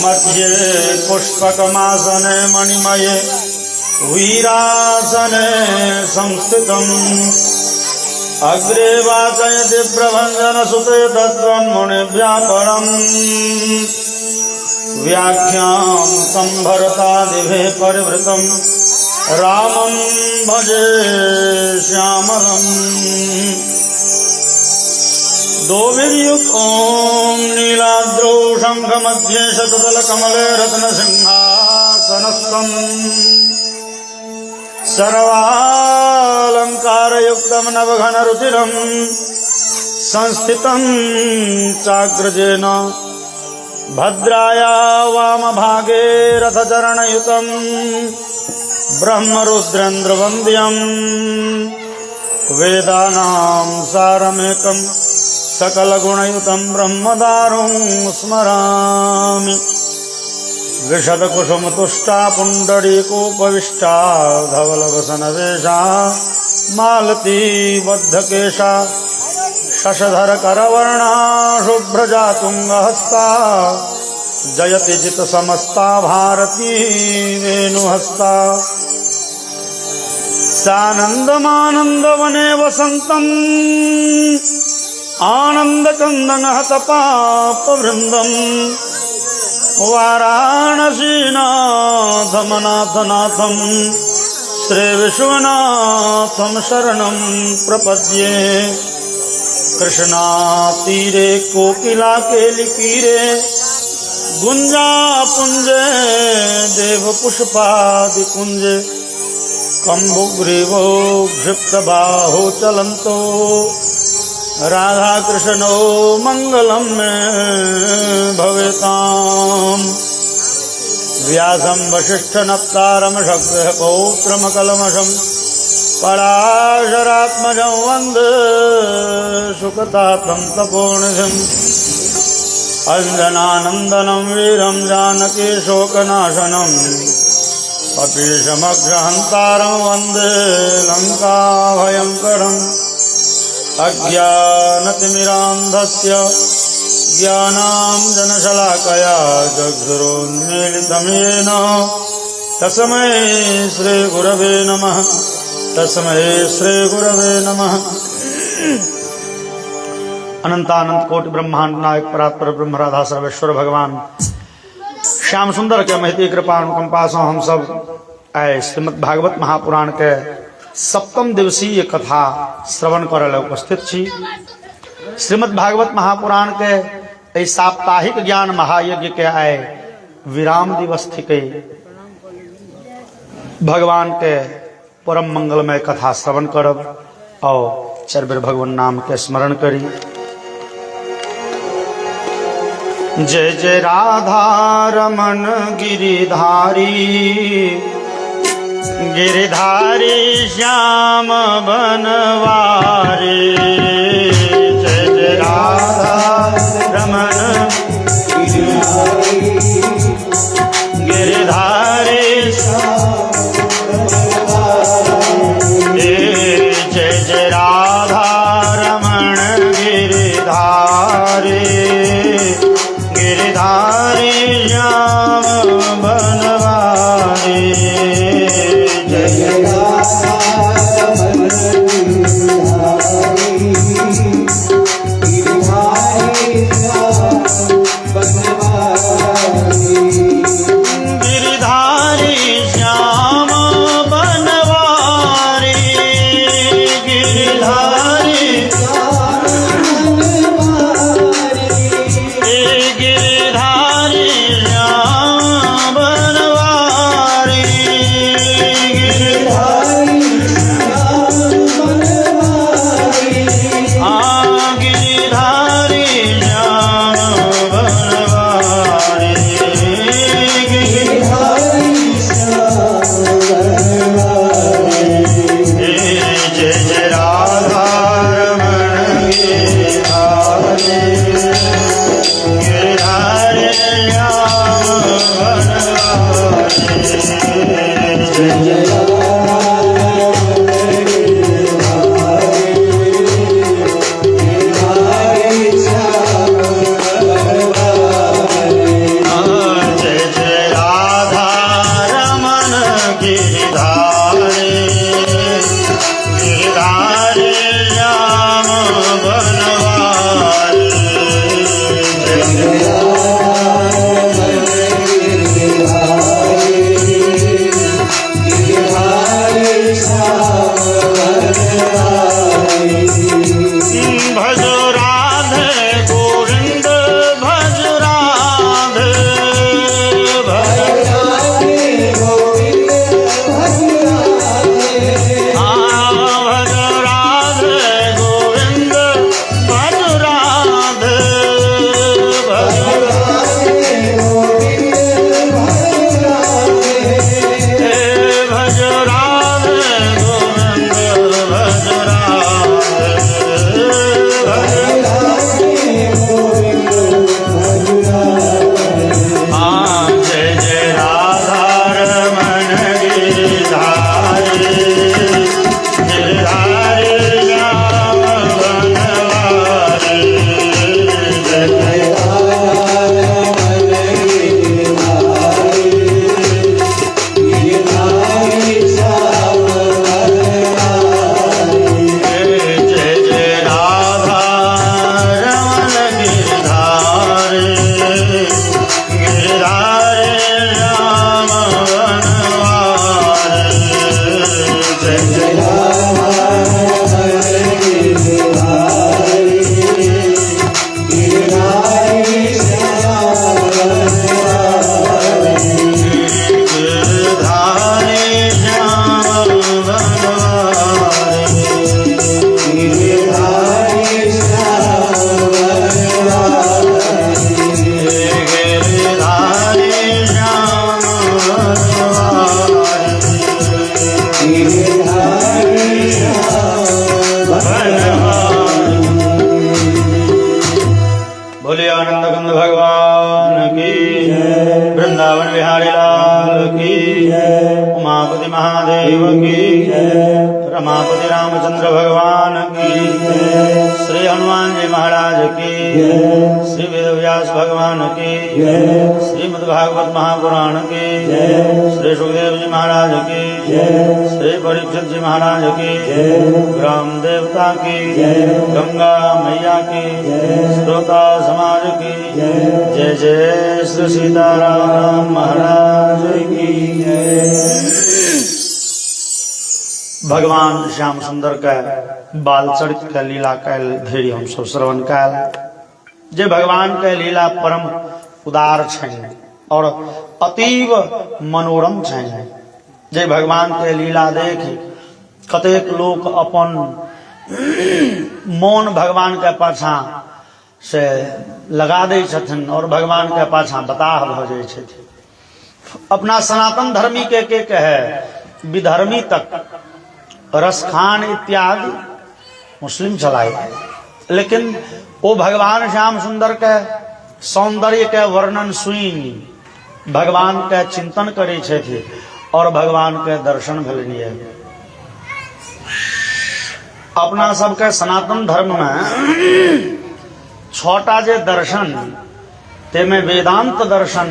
मध्ये पुष्पकमासने मणिमये वीरासने संस्थितम् अग्रे वाचयति प्रभञ्जनसुते तद्ब्रह्मणिभ्यः परम् व्याख्यां तं भरतादिभिः परिवृतं रामं भजे श्यामलम् दोभिर्युक्तो नीलाद्रौ शङ्खमध्ये शतदलकमले रत्नसिंहासनस्थम् सर्वालङ्कारयुक्तं नवघनरुचिरं संस्थितं चाग्रजेन भद्राया वामभागे रथचरणयुतं ब्रह्मरुद्रेन्द्रवन्द्यं वेदानां सारमेकं सकलगुणयुतं ब्रह्मदारुं स्मरामि विशदकुसुमतुष्टा पुण्डरीकोपविष्टा धवलवसनवेशा मालती बद्धकेशा शशधरकरवर्णा शुभ्रजातुङ्गहस्ता जयति जितसमस्ता भारती वेणुहस्ता सानन्दमानन्दवने वसन्तम् आनन्दकन्दनहतपापवृन्दम् वाराणसीनाथमनाथनाथं श्रीविश्वनाथं शरणं प्रपद्ये कृष्णातीरे कोकिलाकेलितीरे गुञ्जापुञ्जे देवपुष्पादिकुञ्जे कम्बुग्रीवो क्षिप्तबाहो चलन्तो राधा कृष्णो मंगलम मे भवेताम् व्यासं वसिष्ठ नप्तारम शक्र पौत्रम कलमशं पराशरात्मजं वन्दे सुखतातं तपोनिधिम् अंजनानंदनं वीरं जानकी शोकनाशनम् कपीशमग्रहन्तारं वन्दे लङ्काभयङ्करम् अज्ञानतिमिरान्धस्य ज्ञानाञ्जनशलाकया चक्षुरुन्मीलितं येन तस्मै श्रीगुरवे नमः। तस्मै श्रीगुरवे नमः। अनंतानंत कोटि ब्रह्मांड नायक परात्पर ब्रह्म राधा सर्वेश्वर भगवान श्याम सुंदर के महती कृपा अनुकंपा से हम सब आए श्रीमद् भागवत महापुराण के सप्तम दिवसीय कथा श्रवण करे उपस्थित छी। श्रीमद् भागवत महापुराण के साप्ताहिक ज्ञान महायज्ञ के आए विराम दिवस थी के भगवान के परम मंगलमय कथा श्रवण करब और चरबेर भगवान नाम के स्मरण करी। जय जय राधा रमन गिरिधारी गिरिधारी श्याम बनवारी। जय जय राधा रमन गिरिधारी जय जय राधा रमन गिरिधारी गिरिधारी श्याम बनवारी। जय जय राधा रमन गिरिधारी गिरिधारी श्याम बनवारी। गिरिधारी गिरिधारी श्याम बनवारी। गिरिधारी श्याम की श्रीमद् भागवत महापुराण की श्री सुखदेव जी महाराज की श्री परीक्षित जी महाराज की ग्राम देवता की गंगा मैया की श्रोता समाज की जय जय श्री सीताराम महाराज की भगवान श्याम सुंदर का बाल चरित्र का लीला कैल धैर्य हम सब श्रवण कैल जे भगवान के लीला परम उदार छनि और अतीव मनोरम छनि। जे भगवान के लीला देखी कतेक लोग अपन मौन भगवान के पाछा से लगा दै छथिन और भगवान के पाछा बताह भ जाय छथिन। अपना सनातन धर्मी के कहे विधर्मी तक रसखान इत्यादि मुस्लिम चलाए, लेकिन वो भगवान श्याम सुंदर के सौंदर्य के वर्णन सुनी भगवान के चिंतन करे छथि और भगवान के दर्शन भेलनिए। अपना सबके सनातन धर्म में छोटा जे दर्शन तेमे वेदांत दर्शन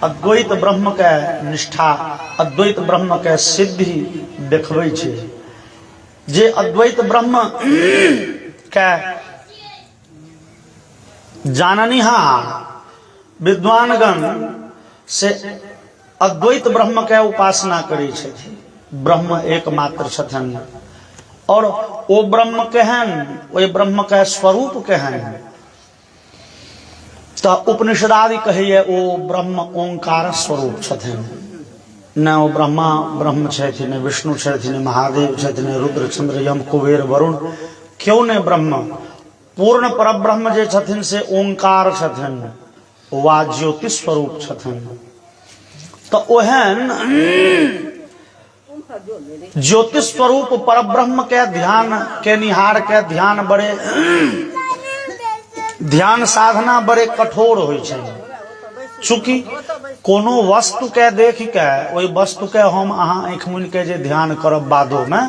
अद्वैत ब्रह्म के निष्ठा अद्वैत ब्रह्म के सिद्धि देखबै छै। जे अद्वैत ब्रह्म के जाननिहार विद्वानगण से अद्वैत ब्रह्म के उपासना करै छथिन। ब्रह्म एकमात्र छथिन और ओ ब्रह्म केहन ओहि ब्रह्म के स्वरूप केहन तो उपनिषदादि कहिए ओ ब्रह्म ओंकार स्वरूप छथिन। न वो ब्रह्मा ब्रह्म छथिन, न विष्णु छथिन, महादेव छथिन, रुद्र चंद्र यम कुबेर वरुण क्यों ने ब्रह्म पूर्ण परब्रह्म जे छथिन से ओंकार छथिन वा ज्योति स्वरूप छथिन। तो ओहन ज्योति स्वरूप परब्रह्म के ध्यान के निहार के ध्यान बड़े ध्यान साधना बड़े कठोर होइ छै। चूंकि कोनो वस्तु के देख के ओहि वस्तु के हम अहाँ आँख मुनि के जे ध्यान करब बादो में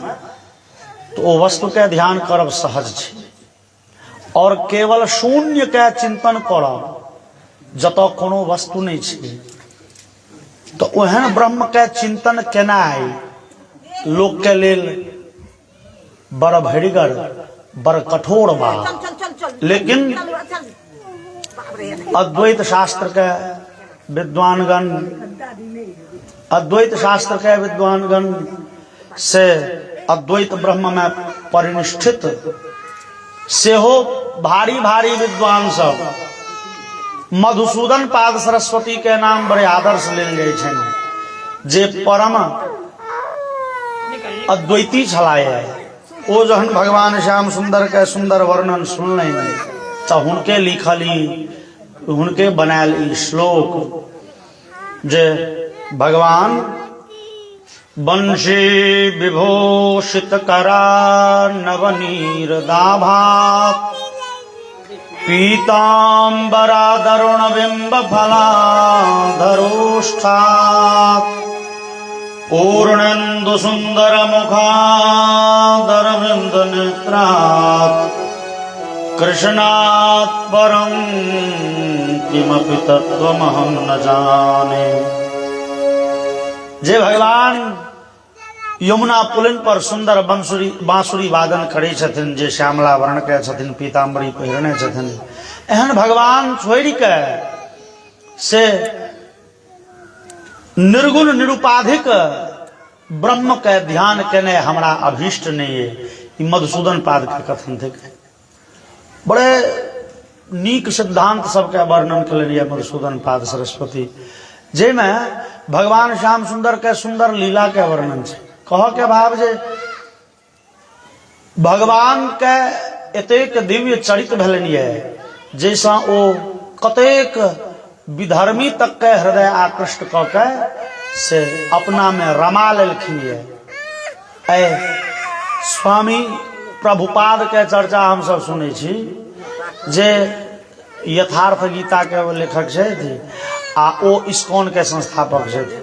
तो ओ वस्तु के ध्यान करब सहज छै और केवल शून्य के चिंतन करब जतऽ कोनो वस्तु नहीं छै। तो ओहन ब्रह्म के चिंतन केनाई लोक के लेल बड़ भरिगर बड़ कठोर बा। लेकिन अद्वैत शास्त्र के विद्वानगण से अद्वैत ब्रह्म में परिनिष्ठित सेहो भारी भारी विद्वान सब मधुसूदन पाद सरस्वती के नाम बड़े आदर से लेल जाय छनि जे परम अद्वैती छलाए। ओ जहन भगवान श्याम सुंदर के सुंदर वर्णन सुनले तो हुनके लिखली हुनके बनायल ई श्लोक जे भगवान बंशी विभूषित करा नवनीर दाभा पीतांबरा दरुण बिंब फला धरोष्ठा पूर्णेन्दु सुंदर मुखादरविंद नेत्रात् कृष्णात् परं किमपि तत्त्वमहं न जाने। जे भगवान यमुना पुलिन पर सुंदर बांसुरी वादन करे छथिन, जे श्यामला वर्ण के छथिन, पीताम्बरी पहिरने छथिन, एहन भगवान छोड़ि के से निर्गुण निरुपाधिक ब्रह्म के ध्यान केने हमरा अभीष्ट नहीं है। मधुसूदन पाद के कथन थे बड़े नीक सिद्धांत सबके वर्णन कलिए मधुसूदन पाद सरस्वती जेमे भगवान श्याम सुंदर के सुंदर लीला के वर्णन है। कह के भाव जे भगवान के एतेक दिव्य चरित्र भेलनिए जैसा ओ कतेक विधर्मी तक के हृदय आकृष्ट क के से अपना में रमा लेलखिन। स्वामी प्रभुपाद के चर्चा हम सब सुने छी जे यथार्थ गीता के वो लेखक छथि आ ओ इस्कॉन के संस्थापक छथि।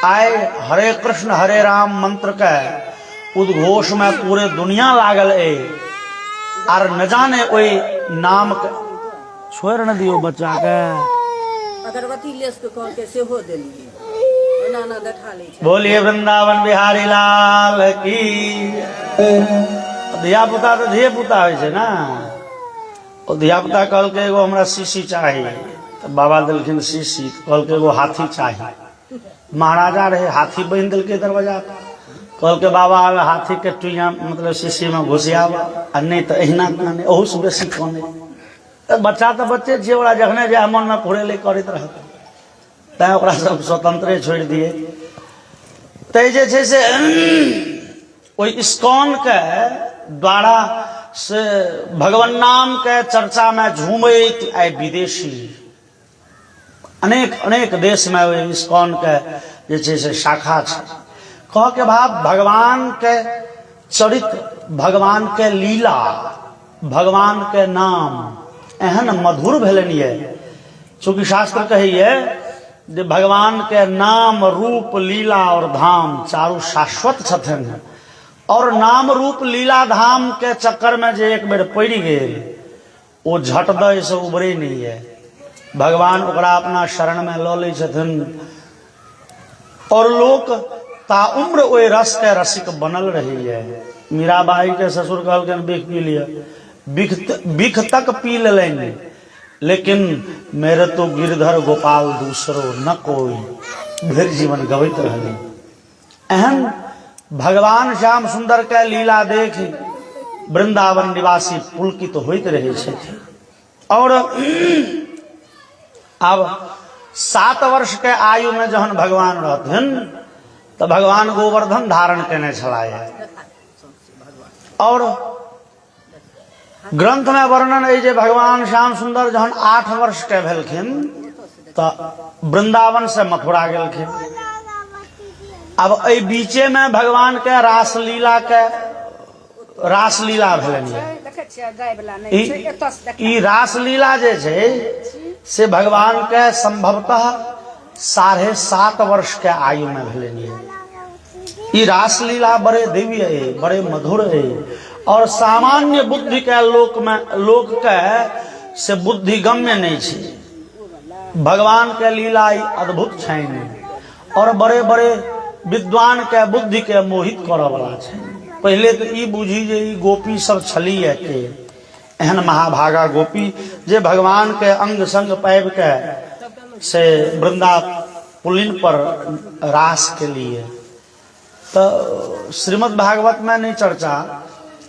आय हरे कृष्ण हरे राम मंत्र के उद्घोष में पूरे दुनिया लागल है और न जाने ओई नाम के छोड़ न दियो बच्चा के। अगरबत्ती लेस के कह के सेहो देलिए ओना ना देखा लै छै। बोलिए वृंदावन बिहारी लाल की। धिया पुता तो धिये पुता होइ छै ना। ओ धिया पुता कहलकै एगो हमरा शीशी चाही तो बाबा देलखिन शीशी, कहलकै एगो हाथी चाही। महाराजा रहे, हाथी बनि देलकै दरवाजा पर। कहलकै बाबा हाथी के टुइया मतलब शीशी में घुसियाब आ नहीं तो अहिना काने, ओहू से बेसी काने। बच्चा तो बच्चे छियै, ओकरा जखने जे मन में फुरेले करैत रहत, तैं ओकरा सब स्वतंत्रे छोड़ि दिए। तै जे छै से ओहि इस्कॉन के द्वारा से भगवान नाम के चर्चा में झूमैत आइ विदेशी अनेक अनेक देश में ओहि इस्कॉन के जे छै से शाखा छै। कह के भाव भगवान के चरित्र, भगवान के लीला, भगवान के नाम एहन मधुर भेलन ये। चूंकि शास्त्र कहैये जे भगवान के नाम रूप लीला और धाम चारू शाश्वत छथिन, और नाम रूप लीला धाम के चक्कर में जे एक बेर पड़ गेल वो झट दय से उबरे नहीं है। भगवान ओकरा अपना शरण में लऽ लै छथिन और लोक ताउम्र ओहि रस के रसिक बनल रही है। मीराबाई के ससुर कहलखिन बिख पी लिया, बिख तक पी लेंगे, लेकिन मेरे तो गिरधर गोपाल दूसरो न कोई, फिर जीवन गवैत रहली। एहन भगवान श्याम सुंदर के लीला देख वृंदावन निवासी पुलकित होइत रहे छथिन। और अब 7 वर्ष के आयु में जहन भगवान रहथिन तो भगवान गोवर्धन धारण केने छलाह। और ग्रंथ में वर्णन है जे भगवान श्याम सुंदर जहन 8 वर्ष के भेलखिन तो वृंदावन से मथुरा गेलखिन। अब एहि बीचे में भगवान के रासलीला भेलनि। ई रासलीला जे छै से भगवान के संभवतः 7.5 वर्ष के आयु में भेलनि। ई रासलीला बड़े दिव्य है, बड़े मधुर है, और सामान्य बुद्धि के लोक के से बुद्धि गम्य नहीं छै। भगवान के लीला अद्भुत छनि और बड़े बड़े विद्वान के बुद्धि के मोहित करऽ वाला छै। पहले तो ई बुझी जे ई गोपी सब छली के एहन महाभागा गोपी जे भगवान के अंग संग पाबि के से वृंदा पुलिन पर रास के लिए। तो श्रीमद् भागवत में नहीं चर्चा,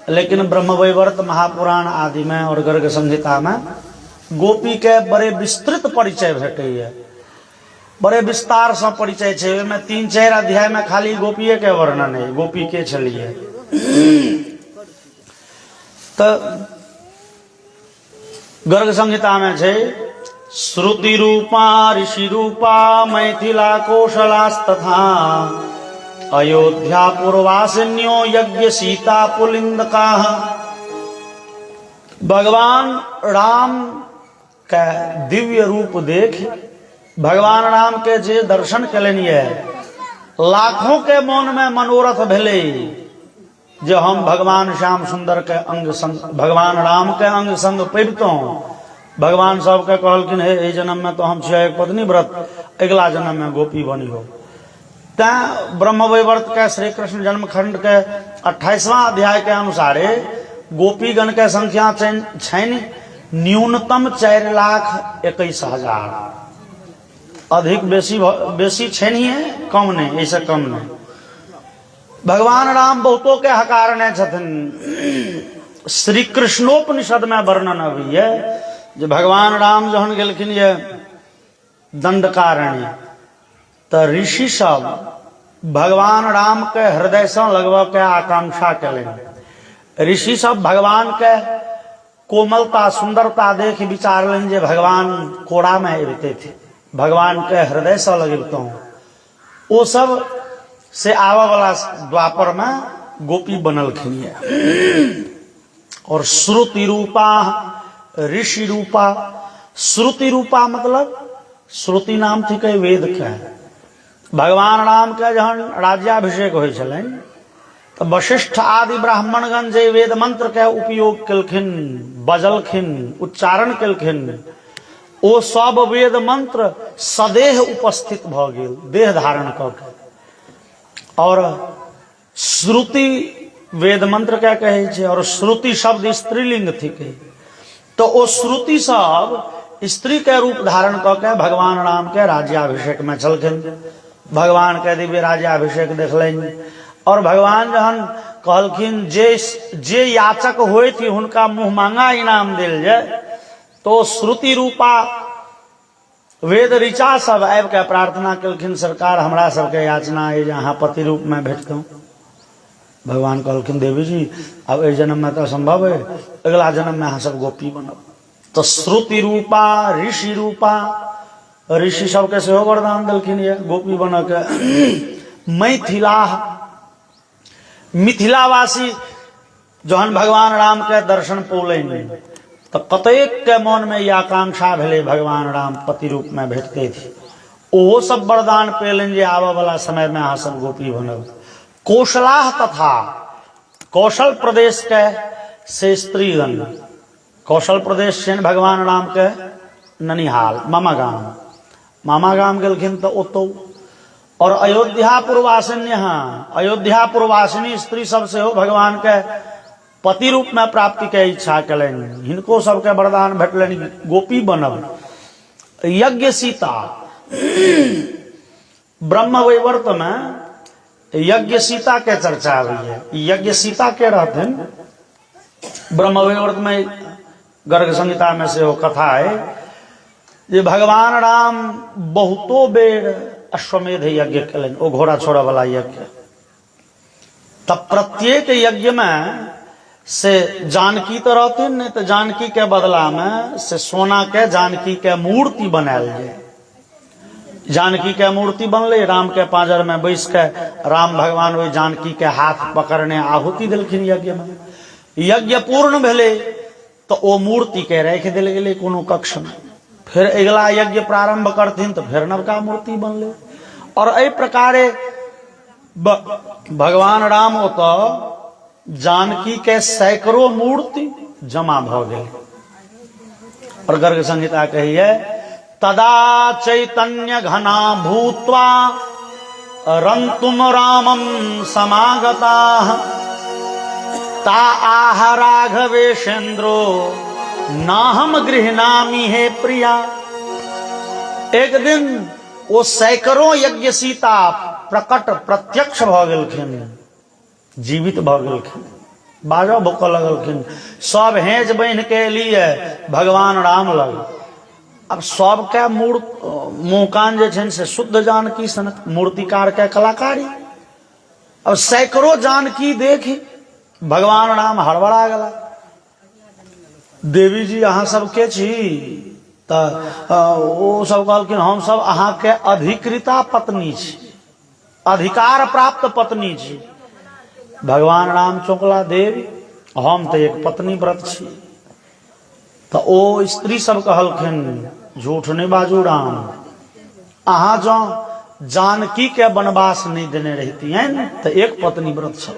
लेकिन ब्रह्मवैवर्त महापुराण आदि में और गर्ग संहिता में गोपी के बड़े विस्तृत परिचय भेटैया, बड़े विस्तार से परिचय छै। ओहिमे 3-4 अध्याय में खाली गोपिये के वर्णन है, गोपी के छलिए। तो गर्ग संहिता में छै श्रुति रूपा ऋषि रूपा मैथिला कोशलास्तथा अयोध्या पूर्वासिन्यो यज्ञ सीता पुलिंदका। भगवान राम का दिव्य रूप देख भगवान राम के जे दर्शन कलनि है, लाखों के मन में मनोरथ भेले जो हम भगवान श्याम सुंदर के अंग संग, भगवान राम के अंग संग पैबतों। भगवान सबके कहलखिन हे एहि जन्म में तो हम छियै एक पत्नी व्रत, अगला जन्म में गोपी बनी हो। तैं ब्रह्मवैवर्त के श्री कृष्ण जन्मखंड के 28वां अध्याय के अनुसारे गोपीगण के संख्या छनि न्यूनतम 4,21,000। अधिक बेसी छनिए, कम नहीं, ऐसे कम नहीं। भगवान राम बहुतों के हकारने छथिन। श्री कृष्णोपनिषद में वर्णन अभी है जो भगवान राम जहन गेलखिन ये दंडकारण्य, तो ऋषि सब भगवान राम के हृदय से लगवा के आकांक्षा करें। ऋषि सब भगवान के कोमलता सुंदरता देख विचारलन जे भगवान कोड़ा में अबते थे, भगवान के हृदय से लगते हूँ। वो सब से आवा वाला द्वापर में गोपी बनलखिन है। और श्रुति रूपा ऋषि रूपा। श्रुति रूपा मतलब श्रुति नाम थी कई वेद के। भगवान राम के जहन राज्याभिषेक हो छलन तो वशिष्ठ आदि ब्राह्मणगण जे वेद मंत्र के उपयोग केलखिन, बजलखिन, उच्चारण केलखिन, ओ सब वेद मंत्र सदेह उपस्थित भ गेल, देह धारण क के। और श्रुति वेद मंत्र क्या कहे छे, और श्रुति शब्द स्त्रीलिंग थिके, तो ओ श्रुति सब स्त्री के रूप धारण क के भगवान राम के राज्याभिषेक में चलखिन। भगवान के दिव्य राज्याभिषेक देखलनि और भगवान जहन कहलखिन जे याचक होय थी हुनका मुंह मांगा इनाम देल जाय, तो श्रुति रूपा वेद ऋचा सब आबि के प्रार्थना केलखिन, सरकार हमरा सबके याचना है जे अहाँ पति रूप में भेटतौं। भगवान कहलखिन देवी जी अब एहि जन्म में तो संभव है, अगला जन्म में अहाँ सब गोपी बनब। तो श्रुति रूपा ऋषि रूपा ऋषि सबके सेहो वरदान देलखिन ये गोपी बन के। मिथिलावासी जहन भगवान राम के दर्शन पौलनि तो कतेक के मन में यह आकांक्षा भेले भगवान राम पति रूप में भेटते थे, ओहो सब वरदान पेलनि जे आबऽ वाला समय में अहाँ सब गोपी बनब। कौशलाह तथा कौशल प्रदेश के से स्त्रीगण, कौशल प्रदेश से भगवान राम के ननिहाल मामा गाम गेलखिन तो ओतौ। और अयोध्या पूर्वासिनी स्त्री सब से हो भगवान के पति रूप में प्राप्ति के इच्छा कलनि, हिनको सबके वरदान भेटलनि गोपी बनब। यज्ञ सीता ब्रह्म वैवर्त में यज्ञ सीता के चर्चा हुई है। यज्ञ सीता के रहते ब्रह्म वैवर्त में गर्ग संहिता में से वो कथा है जे भगवान राम बहुतो बेर अश्वमेध यज्ञ कलन, वो घोड़ा छोड़ा वाला यज्ञ। तब प्रत्येक यज्ञ में से जानकी तो रहती नहीं, तो जानकी के बदला में से सोना के जानकी के मूर्ति बनायल जाए। जानकी के मूर्ति बनले, राम के पांजर में बैस के राम भगवान वही जानकी के हाथ पकड़ने आहुति दिलखिन यज्ञ में। यज्ञ पूर्ण भेले तो वो मूर्ति के रख दिल गेले कोनो कक्ष में। फिर अगला यज्ञ प्रारंभ करथिन तो फिर नवका मूर्ति बनले। और एहि प्रकारे भगवान राम ओतो जानकी के सैकड़ों मूर्ति जमा भ गेल। और गर्ग संहिता कहिए तदा चैतन्य घना भूत्वा रंतुम रामम समागता ता आह राघवेशेन्द्रो नाहम गृहनामी हे प्रिया। एक दिन वो सैकड़ों यज्ञ सीता प्रकट प्रत्यक्ष भ गेलखिन, जीवित भ गेलखिन, बाजो भूख लगलखिन। सब हेज बन के लिए भगवान राम लग। अब सबके मुँह कान जे छनि से शुद्ध जानकी सनक मूर्तिकार के कलाकारी। अब सैकड़ों जानकी देखी भगवान राम हड़बड़ा गला। देवी जी अहाँ सब के छी? तो वो सब कहलखिन हम सब अहाँ के अधिकृता पत्नी छी, अधिकार प्राप्त पत्नी छी। भगवान राम चौकला देवी हम तो एक पत्नी व्रत छी। तो ओ स्त्री सब कहलखिन झूठ नहीं बाजू राम, अहाँ जो जानकी के वनवास नहीं देने रहती हैं तो एक पत्नी व्रत छो।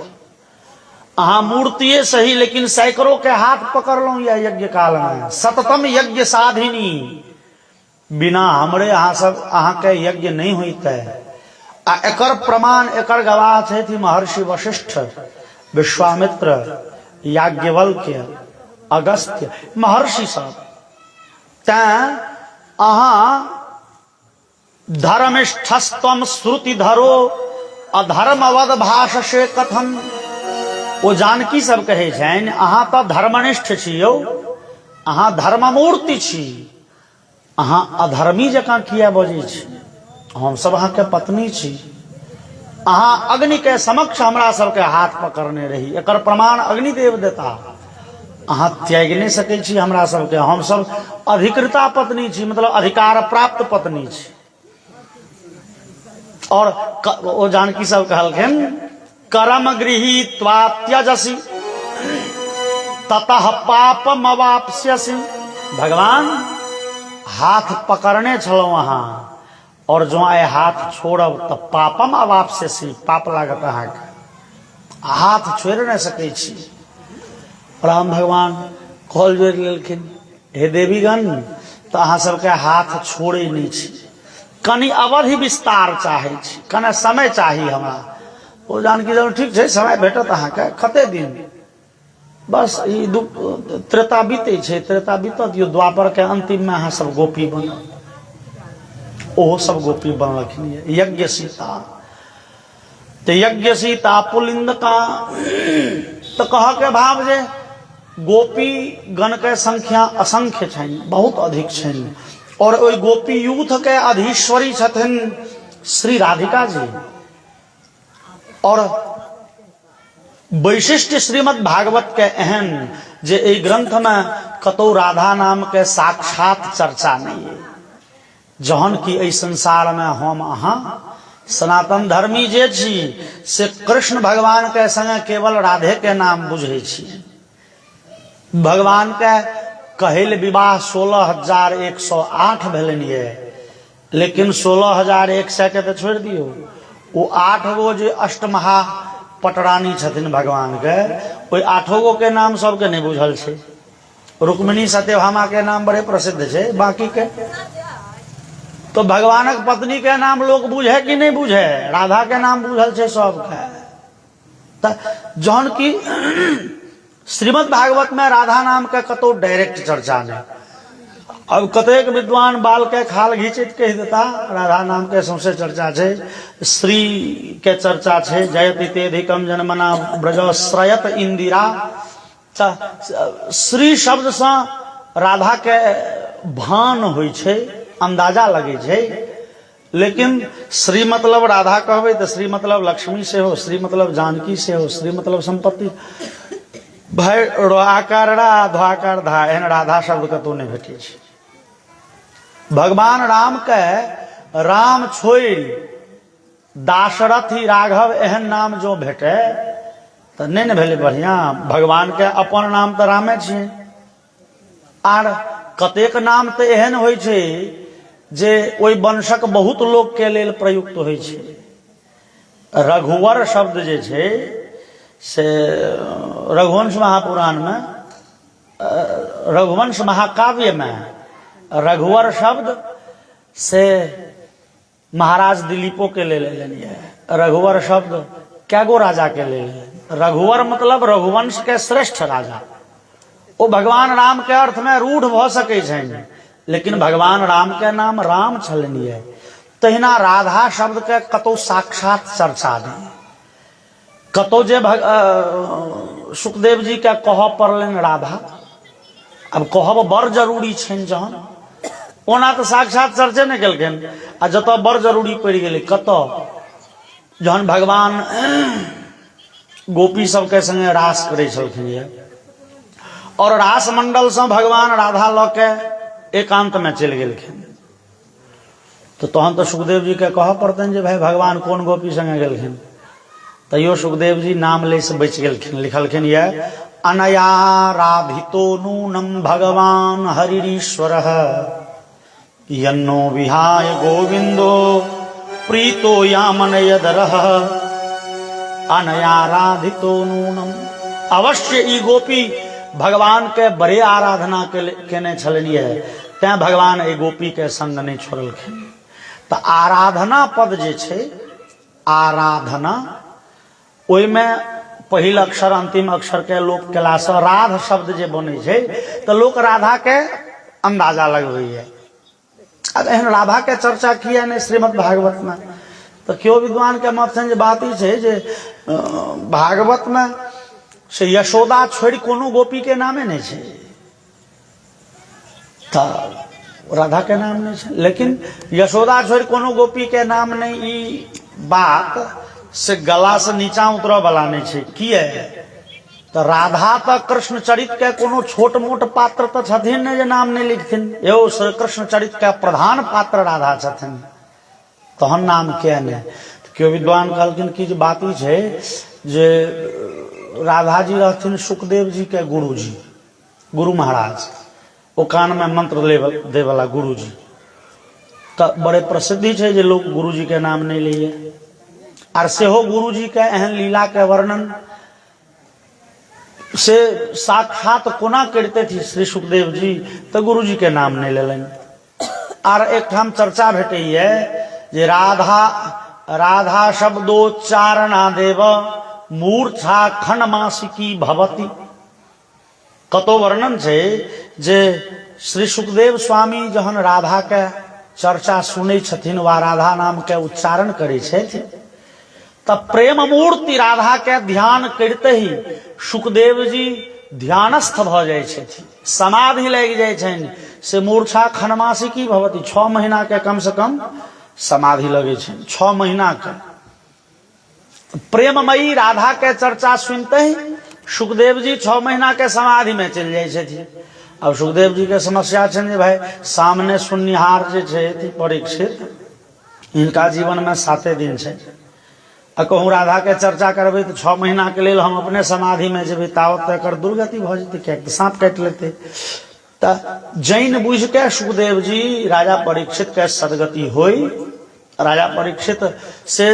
अहाँ मूर्तिये सही लेकिन सैकड़ों के हाथ पकड़ लो या यज्ञ काल में। सततम यज्ञ साधिनी, बिना हमरे अहाँ सब अहाँ के यज्ञ नहीं होते। एकर प्रमाण एकर गवाह थे महर्षि वशिष्ठ, विश्वामित्र, याज्ञवल्क्य, अगस्त्य महर्षि सब। तैं अहाँ धर्मिष्ठस्तम श्रुति धरो अधर्मवद भाषसे कथम। वो जानकी सब कहे छनि अहाँ तो धर्मनिष्ठ छी यौ, अहाँ धर्ममूर्ति छी, अहाँ अधर्मी जकाँ किया बजै छी? हम सब अहाँ के पत्नी छी, अहाँ अग्नि के समक्ष हमरा सबके हाथ पकड़ने रही, एकर प्रमाण अग्निदेव देता। अहाँ त्याग नहीं सकै छी हमरा सबके, हम सब अधिकृता पत्नी छी, मतलब अधिकार प्राप्त पत्नी छी। और वो जानकी सब कहलखिन कर्म गृहीत्वा त्यजसि ततः पापम अवाप्स्यसि। भगवान हाथ पकड़ने छलो अहाँ और जो आए हाथ छोड़ब तो पापम अवाप्स्यसि, पाप लागत अहाँ के, हाथ छोड़ नहीं सकै छी। राम भगवान खोल जोड़ लेलखिन हे देवीगण तो अहाँ सबके हाथ छोड़े नहीं छी, कनी अवधि विस्तार चाहे छी, कने समय चाहिए हमरा। ओ जानकी जब ठीक है समय भेटत अहाँके कते दिन, बस ई त्रेता बीते छै, त्रेता बीतत यो द्वापर के अंतिम में अहाँ सब गोपी बनल, ओहो सब गोपी बनलखिन। यज्ञ सीता, तो यज्ञ सीता पुलिंद का तो कह के भाव जे गोपी गण के संख्या असंख्य छनि, बहुत अधिक छनि। और ओई गोपी यूथ के अधीश्वरी छथिन श्री राधिका जी। और वैशिष्ट श्रीमद् भागवत के एहन जे ए ग्रंथ में कतौ राधा नाम के साक्षात चर्चा नहीं है। जहन की ए संसार में हम अहाँ सनातन धर्मी जे छी से कृष्ण भगवान के संगे केवल राधे के नाम बुझे छी। भगवान के कहिल विवाह 16,108 भेलन ये, लेकिन 16,100 के तो छोड़ दियो, वो 8 गो जे अष्टमहा पटरानी छथिन भगवान के, ओई 8 गो के नाम सबके नहीं बुझल छे। रुक्मिणी सत्यभामा के नाम बड़े प्रसिद्ध छे, बाकी के तो भगवानक पत्नी के नाम लोग बुझे कि नहीं बुझे, राधा के नाम बुझल छे सबके। जौन की श्रीमद् भागवत में राधा नाम के कतो डायरेक्ट चर्चा नहीं। अब कतेक विद्वान बाल के खाल घींचित कह देता राधा नाम के सौंसे चर्चा छे, श्री के चर्चा छे, जयति तेधिकम जन्मना ब्रजश्रयत इंदिरा। श्री शब्द से राधा के भान होई छे, अंदाजा लगे छे। लेकिन श्री मतलब राधा कहबे तो श्री मतलब लक्ष्मी से हो, श्री मतलब जानकी से हो, श्री मतलब संपत्ति। भाई आकार रा ध्वाकार धा एहन राधा शब्द कतौ नहीं भेटे छे। भगवान राम के राम छोड़ दाशरथी राघव एहन नाम जो भेटे तो नहीं न भेले बढ़िया। भगवान के अपन नाम तो रामे छे, आर कतेक नाम तो एहन होय छे जे ओई वंशक बहुत लोग के लेल प्रयुक्त होय छे। रघुवर शब्द जे छे से रघुवंश महापुराण में, रघुवंश महाकाव्य में रघुवर शब्द से महाराज दिलीपो के ले लेनी है। रघुवर शब्द क्या गो राजा के ले ले, रघुवर मतलब रघुवंश के श्रेष्ठ राजा। वो भगवान राम के अर्थ में रूढ़ भ सके छे, लेकिन भगवान राम के नाम राम छलनी है। तहिना राधा शब्द के कतौ साक्षात चर्चा नहीं, कतौ जे सुखदेव जी के कह पड़लन राधा। अब कहब बड़ जरूरी छन, जहन ओना तो साक्षात चर्चे नहीं केलखिन, आ जत बड़ जरूरी पड़ गेलै कत जहन भगवान गोपी सबके संगे रास करे छलखिन ये, और रास मंडल से भगवान राधा ल के एकांत में चल गेलखिन। तो तहन तो सुखदेव जी के कह पड़तन जे भाई भगवान कौन गोपी संगे गेलखिन। तैयो सुखदेव जी नाम ले से बच गेलखिन। लिखलखिन ये अनया राधितो नूनम भगवान हरिश्वरः यन्नो विहाय गोविंदो प्रीतो यामन यदरः। अनया राधितो नूनम, अवश्य ई गोपी भगवान के बड़े आराधना केने छलनिए, तैं भगवान ए गोपी के संग नहीं छोड़लखिन। तो आराधना पद जे छे, आराधना ओई में पहिल अक्षर अंतिम अक्षर के लोक केला से राध शब्द जे बने छे तो लोक राधा के अंदाजा लगबैया। अब एहन राधा के चर्चा किया नहीं श्रीमद् भागवत में, तो क्यों विद्वान के मत छे बात ई छे जे भागवत में से यशोदा छोड़ कोनो गोपी के नामे नहीं छे, तो राधा के नाम नहीं छे। लेकिन यशोदा छोड़ कोनो गोपी के नाम नहीं, ई बात से गला से नीचा उतरऽ वाला नहीं छे। किए तो राधा तो कृष्ण चरित के कोनो छोट मोट पात्र तो छथिन ने जे नाम नहीं लिखथिन। यो श्री कृष्ण चरित के प्रधान पात्र राधा छथिन, तहन नाम किया नहीं। तो क्यों विद्वान कहलखिन कि जे बात ई छे जे राधा जी रहथिन सुखदेव जी के गुरु जी, गुरु महाराज, ओ कान में मंत्र दे वाला गुरु जी। तो बड़े प्रसिद्धि छे जे लोग गुरु जी के नाम नहीं लिए। और सेहो गुरु जी के एहन लीला के वर्णन से साक्षात कोना करते थी श्री सुखदेव जी, तो गुरु जी के नाम नहीं लेलन। आर एक ठाम चर्चा भेटैया जे राधा राधा शब्दोच्चारणा देव मूर्छा खंडमासिकी भवती। कतो वर्णन छै जे श्री सुखदेव स्वामी जहन राधा के चर्चा सुनै छथिन वा राधा नाम के उच्चारण करै छथिन तब प्रेम मूर्ति राधा के ध्यान करते ही सुखदेव जी ध्यानस्थ भ जाय छथिन, समाधि लागि जाय छनि। से मूर्छा खंडमासिकी भवती, 6 महीना के कम से कम समाधि लगे छनि, 6 महीना के। प्रेममयी राधा के चर्चा सुनते ही सुखदेव जी 6 महीना के समाधि में चल जाय छथिन। अब सुखदेव जी के समस्या छनि जे भाई सामने सुननिहार जे छै परीक्षित, इनका जीवन में 7 दिन छै, आ कहूँ राधा के चर्चा करबै तो 6 महीना के लेल हम अपने समाधि में जेबै तावत तो एकर दुर्गति भ जेतै, कियाकि सांप काटि लेतै। त जैन बुझ के सुखदेव जी राजा परीक्षित के सदगति होई। राजा परीक्षित से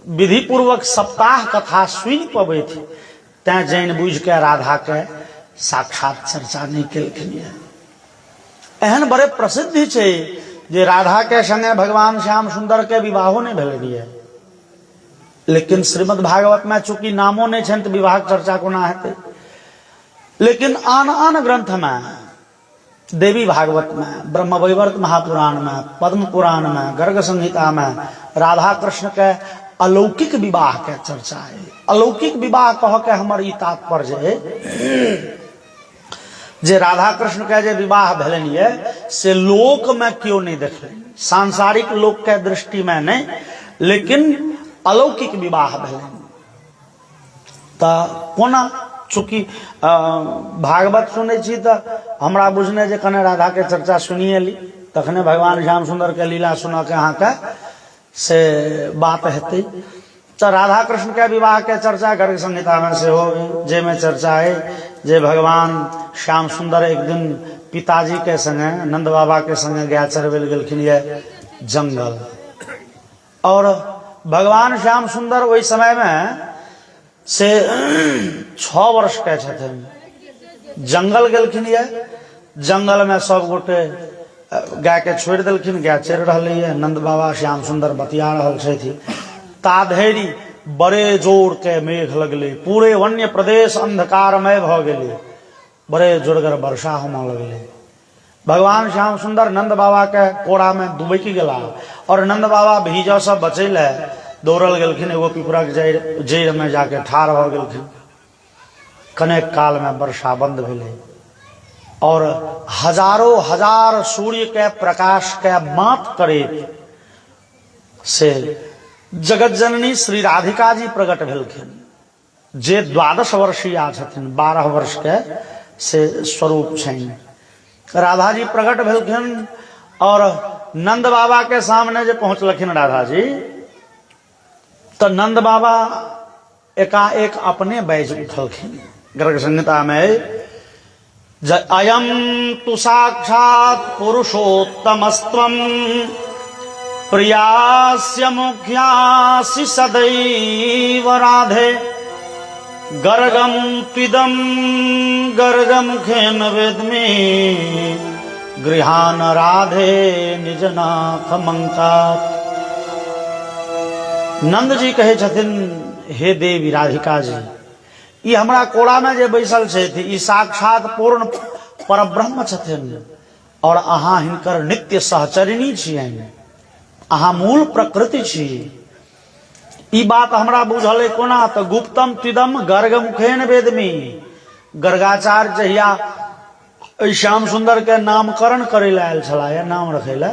विधि पूर्वक सप्ताह कथा सुनि पबै थी, तैं जैन बुझ के राधा के साक्षात चर्चा नहीं केलखिन। एहन बड़े प्रसिद्धि छै जे राधा के संगे भगवान श्याम सुंदर के विवाहो नहीं भेलनि है, लेकिन श्रीमद् भागवत में चूंकि नामो नहीं छनि तो विवाह चर्चा कोना हेतै। लेकिन आन आन ग्रंथ में, देवी भागवत में, ब्रह्मवैवर्त महापुराण में, पद्म पुराण में, गर्ग संहिता में राधा कृष्ण के अलौकिक विवाह के चर्चा है। अलौकिक विवाह कह के हमर ई तात्पर्य है जे राधा कृष्ण के जे विवाह भेलनि ये से लोक में क्यों नहीं देखलनि, सांसारिक लोक के दृष्टि में नहीं, लेकिन अलौकिक विवाह भेलनि। त कोना, चूंकि भागवत सुनै छी त हमरा बुझने जे कने राधा के चर्चा सुनिए ली, तखने भगवान श्याम सुंदर के लीला सुना के अहाँ के से बात हेतै। तो राधा कृष्ण के विवाह के चर्चा गर्ग संहिता में से हो, जे में चर्चा है जे भगवान श्याम सुंदर एक दिन पिताजी के संगे, नंद बाबा के संगे गाय चरबै गेलखिन ये जंगल, और भगवान श्याम सुंदर वही समय में से 6 वर्ष के छथिन। जंगल गेलखिन ये, जंगल में सब गोटे गाय के छोड़ देलखिन, गाय चर रही है। नंद बाबा श्याम सुंदर बतिया रहल छथि, ताधेरी बड़े जोर के मेघ लगले, पूरे वन्य प्रदेश अंधकारमय भ गेले, बड़े जोरगर वर्षा होने लगले। भगवान श्याम सुंदर नंद बाबा के कोड़ा में डुबैकी गेला, और नंद बाबा भीज से बचैले दौड़ल गेलखिन एगो पिपरक जड़ में जाके ठाढ़ भ गेलखिन। कनेक काल में वर्षा बंद भेलै, और हजारों हजार सूर्य के प्रकाश के मात करे से जगत जननी श्री राधिका जी प्रकट भेलखिन, जे 12 वर्षीय छथिन, 12 वर्ष के से स्वरूप छनि। राधा जी प्रकट भेलखिन, और नंद बाबा के सामने जे पहुंचलखिन राधा जी, तो नंद बाबा एकाएक अपने बैज उठलखिन। गर्ग संहिता में अयम तु साक्षात पुरुषोत्तमस्त्वं प्रियास्य मुख्यासि सदैव राधे, गर्गम त्विदं गर्गमुखेन वेद्मि, गृहान राधे निजनाथ मंकात। नंद जी कहे छथिन, हे देवी राधिका जी, ई हमरा कोड़ा में जे बैसल छथि ई साक्षात पूर्ण परब्रह्म छथिन, और अहाँ हिनकर नित्य सहचरिणी छियनि, अहाँ मूल प्रकृति छी। ई बात हमरा बुझल है कोना, तो गुप्तम तिदम गर्ग मुखेन वेदमी। गर्गाचार्य जहिया श्याम सुंदर के नामकरण करे ला आयल छला, या नाम रखे ला,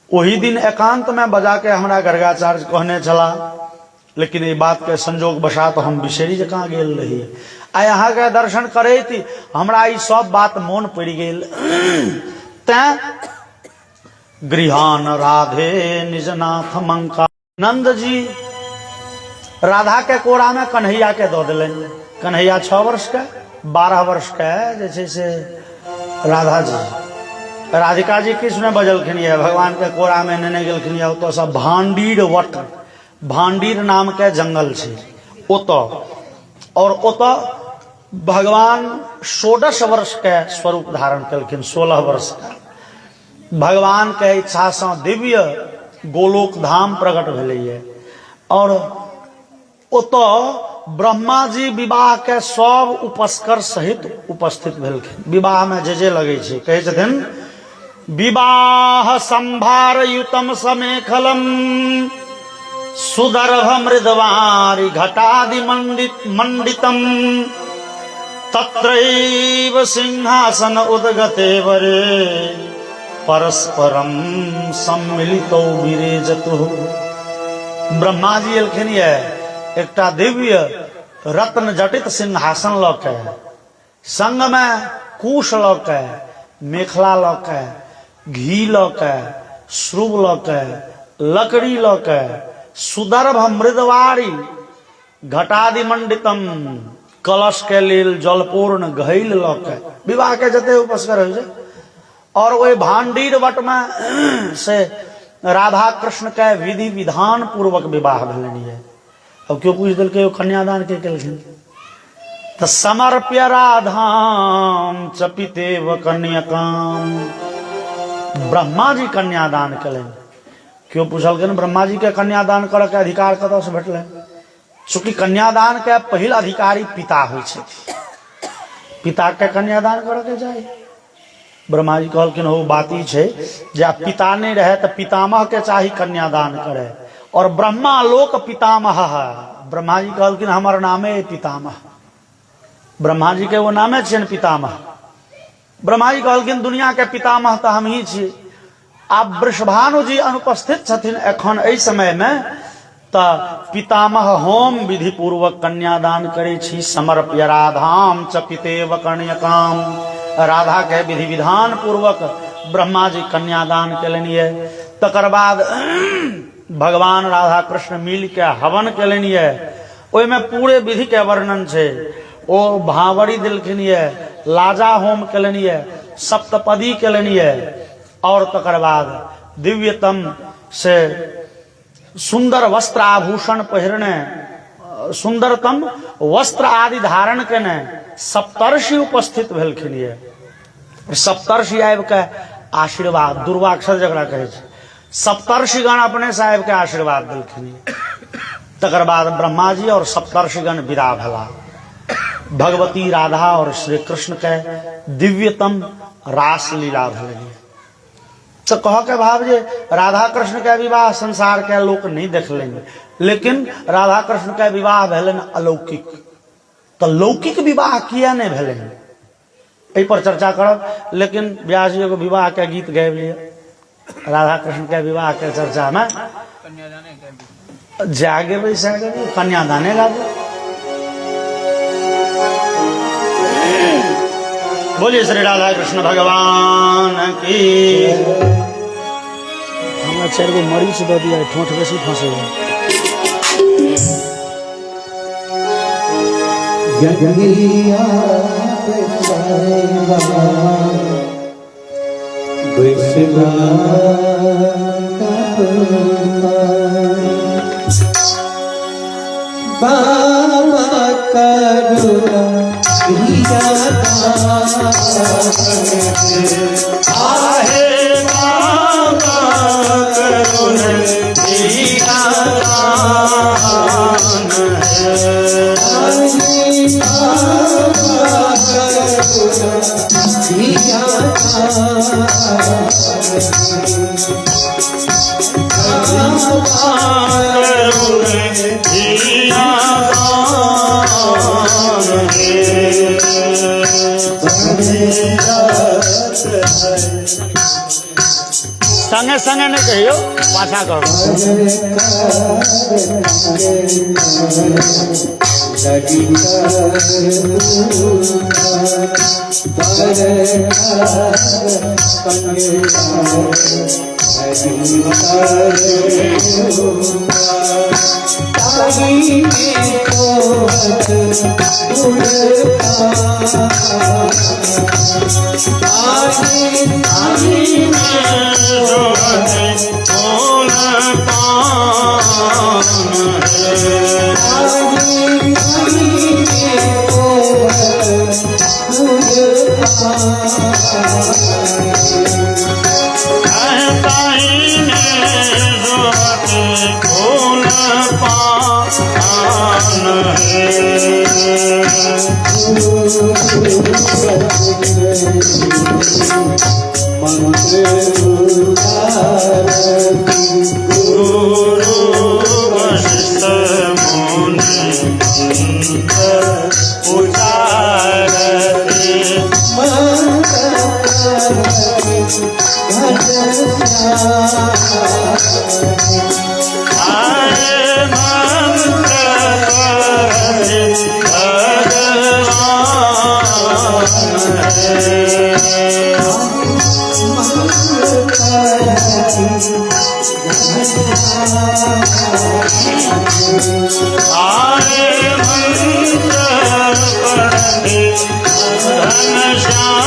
वही दिन एकांत में बजा के हमरा गर्गाचार्य कहने चला, लेकिन ये बात के संजोग बसात हम बिसरी जकाँ गेल रही। आ यहाँ के दर्शन करे थी हमरा ई सब बात मोन पड़ गेल। तैं गृहान राधे निजनाथ मंका। नंद जी राधा के कोड़ा में कन्हैया के दो दिलन। कन्हैया 6 वर्ष के, 12 वर्ष के जैसे से राधा जी। राधिका जी कृष्ण बजलखिन है, भगवान के कोड़ा में नेने गेलखिन है। तो सब भांडीर वट, भांडीर नाम के जंगल छे ओतो, और ओतो भगवान 16 वर्ष के स्वरूप धारण कलखिन, 16 वर्ष का। भगवान के इच्छा से दिव्य गोलोक धाम प्रकट भेलैए और ओतो ब्रह्मा जी विवाह के सब उपस्कर सहित उपस्थित भेलखिन। विवाह में जे लगे छे कहे छथिन विवाह संभार युतम समेखलम सुदर्भ मृदवारी घटादि मंडितम तत्रैव सिंहासन उद्गते वरे परस्परम सम्मिलितो विरेजतु। ब्रह्मा जी एलखिन एकटा दिव्य रत्न जटित सिंहासन लऽ के संग में कुश लऽ के मेखला लऽ के घी लऽ के श्रुभ लऽ के लकड़ी लऽ के सुदर्भ मृदवारी घटादि मंडितम कलश के लेल जलपूर्ण घैल लऽ के विवाह के जते उपस्कर होइ छै और वही भांडीर वट में से राधा कृष्ण के विधि विधान पूर्वक विवाह भेलनि है। अब क्यों पूछ दिल के कन्यादान के केलखिन तो समर्प्य राधाम चपितेव कन्याकाम। ब्रह्मा जी कन्यादान कलन क्यों पूछलखिन ब्रह्मा जी के कन्यादान करे के अधिकार कतौ से भेटलै चूंकि कन्यादान के पहिल अधिकारी पिता होइ छै पिता के कन्यादान करे के चाही। ब्रह्मा जी कहलखिन हो बात ई छै जे पिता नहीं रहे तो पितामह के चाही कन्यादान करे और ब्रह्मा लोक पितामह है। ब्रह्मा जी कहलखिन हमार नामे पितामह ब्रह्मा जी के वो नामे छियन पितामह। ब्रह्मा जी कहलखिन दुनिया के पितामह तो हम ही छी। आब वृषभानु जी अनुपस्थित छथिन एखन एहि समय में तो पितामह होम विधि पूर्वक कन्यादान करे छी। समर्प्य राधाम च पितेव कन्याकाम। राधा के विधि विधान पूर्वक ब्रह्मा जी कन्यादान केलनि है। तकर बाद भगवान राधा कृष्ण मिल के हवन केलनि है। ओहि में पूरे विधि के वर्णन छे। ओ भावरी दिलखिन है लाजा होम केलनि है सप्तपदी केलनि है और तकर बाद दिव्यतम से सुंदर वस्त्र आभूषण पहिरने सुंदरतम वस्त्र आदि धारण केने सप्तर्षि उपस्थित भेलखिन ये। सप्तर्षि आबि के आशीर्वाद दुर्वाक्षर जकरा कहे छै सप्तर्षिगण अपने से आबि के आशीर्वाद देलखिन। तकर बाद ब्रह्मा जी और सप्तर्षिगण विदा भेला। भगवती राधा और श्री कृष्ण के दिव्यतम रास लीला भेलै। तो कह के भाव जे राधा कृष्ण के विवाह संसार के लोक नहीं देखलेंगे लेकिन राधा कृष्ण के विवाह भेलन अलौकिक। तो लौकिक विवाह किया नहीं भेलन एहि पर चर्चा करब। लेकिन व्यास जी को विवाह के गीत गाबि लिए राधा कृष्ण के विवाह के चर्चा में जागे वैसे कन्यादाने गाबे। बोलिए श्री राधा कृष्ण भगवान की। हमरा 4 गो मरीच दे दिया ठोठ बेसी फंसे बाबा करुणा आहे बाबा करुणा संगे संगे नहीं कहियो पाछा करो। फूल पान गुरु वशिष्ठ मुनि उचारति आए मंत्र आए मंत्र पढ़े घनश्याम